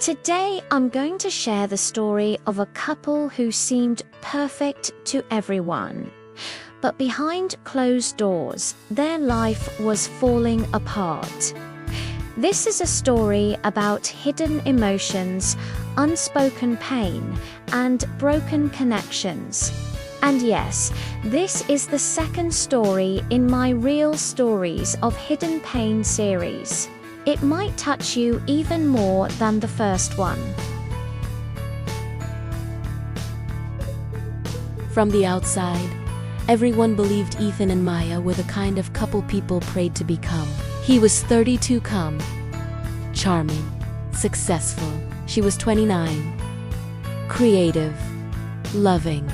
Today, I'm going to share the story of a couple who seemed perfect to everyone. But behind closed doors, their life was falling apart. This is a story about hidden emotions, unspoken pain, and broken connections. And yes, this is the second story in my Real Stories of Hidden Pain series. It might touch you even more than the first one. From the outside, everyone believed Ethan and Maya were the kind of couple people prayed to become. He was 32, calm, charming, successful. She was 29, creative, loving,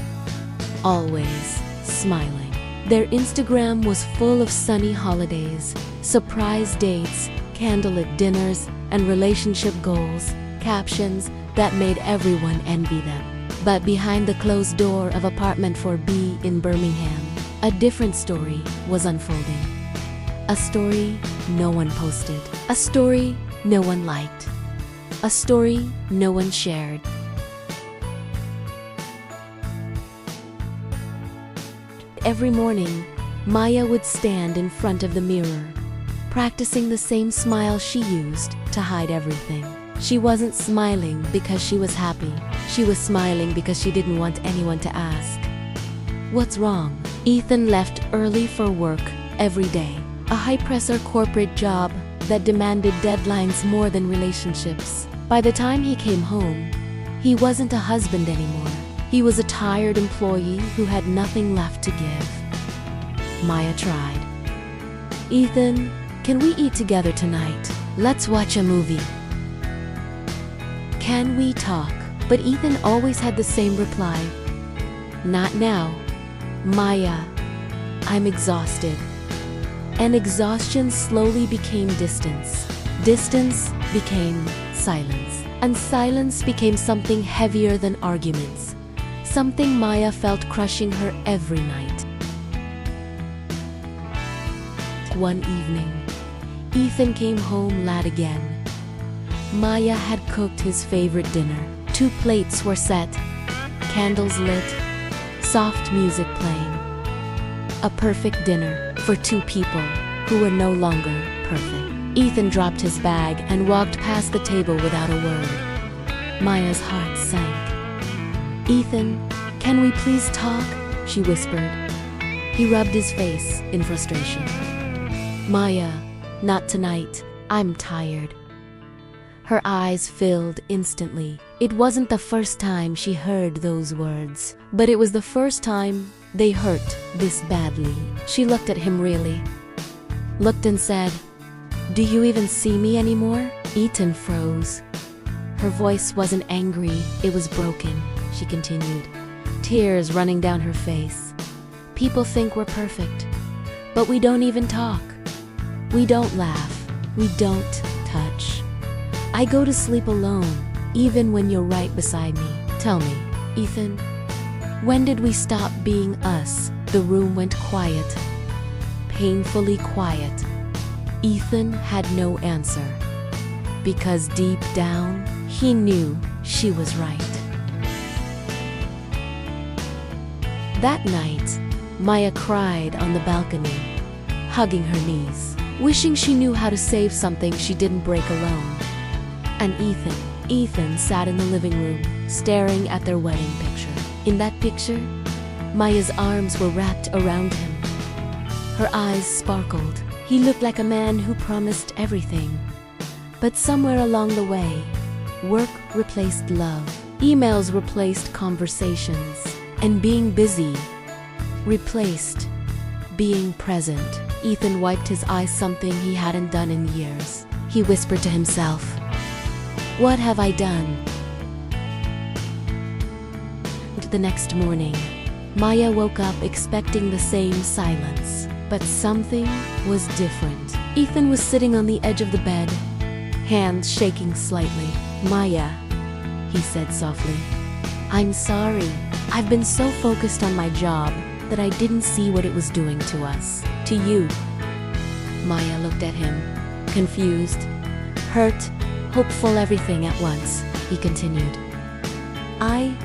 always smiling. Their Instagram was full of sunny holidays, surprise dates, candlelit dinners, and relationship goals, captions that made everyone envy them. But behind the closed door of apartment 4B in Birmingham, a different story was unfolding. A story no one posted. A story no one liked. A story no one shared. Every morning, Maya would stand in front of the mirror, practicing the same smile she used to hide everything. She wasn't smiling because she was happy. She was smiling because she didn't want anyone to ask, "What's wrong?" Ethan left early for work every day, a high-pressure corporate job that demanded deadlines more than relationships. By the time he came home, he wasn't a husband anymore. He was a tired employee who had nothing left to give. Maya tried. "Ethan, can we eat together tonight? Let's watch a movie. Can we talk?" But Ethan always had the same reply. "Not now, Maya. I'm exhausted." And exhaustion slowly became distance. Distance became silence. And silence became something heavier than arguments. Something Maya felt crushing her every night. One evening, Ethan came home late again. Maya had cooked his favorite dinner. 2 plates were set, candles lit, soft music playing. A perfect dinner for 2 people who were no longer perfect. Ethan dropped his bag and walked past the table without a word. Maya's heart sank. "Ethan, can we please talk?" she whispered. He rubbed his face in frustration. "Maya, not tonight. I'm tired." Her eyes filled instantly. It wasn't the first time she heard those words, but it was the first time they hurt this badly. She looked at him really. Looked and said, "Do you even see me anymore?" Ethan froze. Her voice wasn't angry, it was broken. She continued, tears running down her face. "People think we're perfect, but we don't even talk. We don't laugh. We don't touch. I go to sleep alone, even when you're right beside me. Tell me, Ethan, when did we stop being us?" The room went quiet, painfully quiet. Ethan had no answer, because deep down, he knew she was right. That night, Maya cried on the balcony, hugging her knees, wishing she knew how to save something she didn't break alone. And Ethan sat in the living room, staring at their wedding picture. In that picture, Maya's arms were wrapped around him. Her eyes sparkled. He looked like a man who promised everything. But somewhere along the way, work replaced love, emails replaced conversations, and being busy replaced being present. Ethan wiped his eyes, something he hadn't done in years. He whispered to himself, "What have I done?" The next morning, Maya woke up expecting the same silence, but something was different. Ethan was sitting on the edge of the bed, hands shaking slightly. "Maya," he said softly, "I'm sorry. I've been so focused on my job that I didn't see what it was doing to us, to you." Maya looked at him, confused, hurt, hopeful everything at once, he continued. I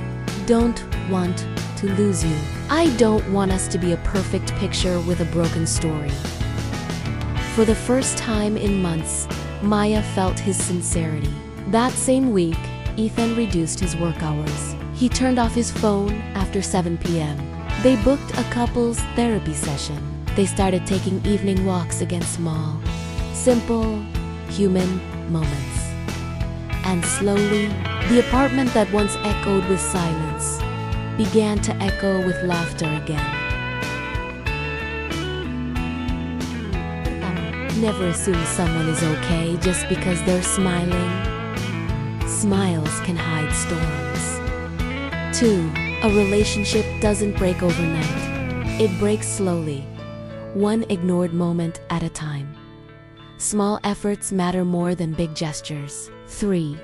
don't want to lose you. I don't want us to be a perfect picture with a broken story. For the first time in months, Maya felt his sincerity. That same week, Ethan reduced his work hours. He turned off his phone after 7 p.m. They booked a couple's therapy session. They started taking evening walks against small, simple, human moments. And slowly, the apartment that once echoed with silence began to echo with laughter again. Never assume someone is okay just because they're smiling. Smiles can hide storms. 2. A relationship doesn't break overnight. It breaks slowly, one ignored moment at a time. Small efforts matter more than big gestures. 3.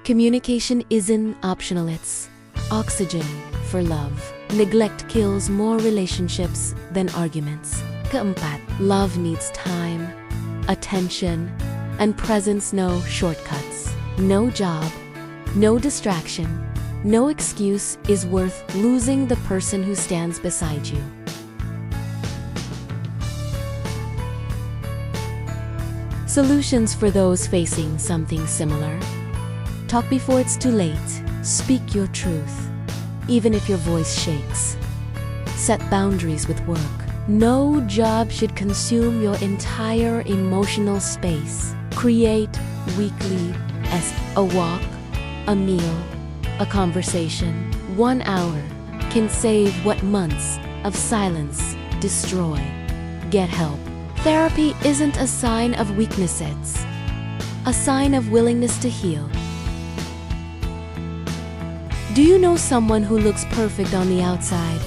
Communication isn't optional, it's oxygen for love. Neglect kills more relationships than arguments. Keempat, love needs time, attention, and presence, no shortcuts. No job, no distraction, no excuse is worth losing the person who stands beside you. Solutions for those facing something similar. Talk before it's too late. Speak your truth, even if your voice shakes. Set boundaries with work. No job should consume your entire emotional space. Create weekly as a walk, a meal, a conversation. 1 hour can save what months of silence destroy. Get help. Therapy isn't a sign of weakness, it's a sign of willingness to heal. Do you know someone who looks perfect on the outside,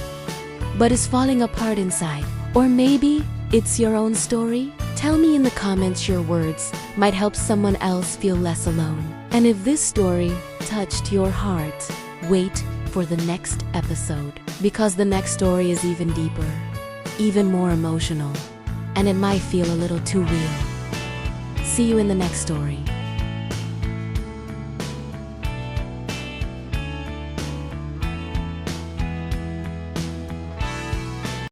but is falling apart inside? Or maybe it's your own story? Tell me in the comments. Your words might help someone else feel less alone. And if this story touched your heart, wait for the next episode, because the next story is even deeper, even more emotional, and it might feel a little too real. See you in the next story.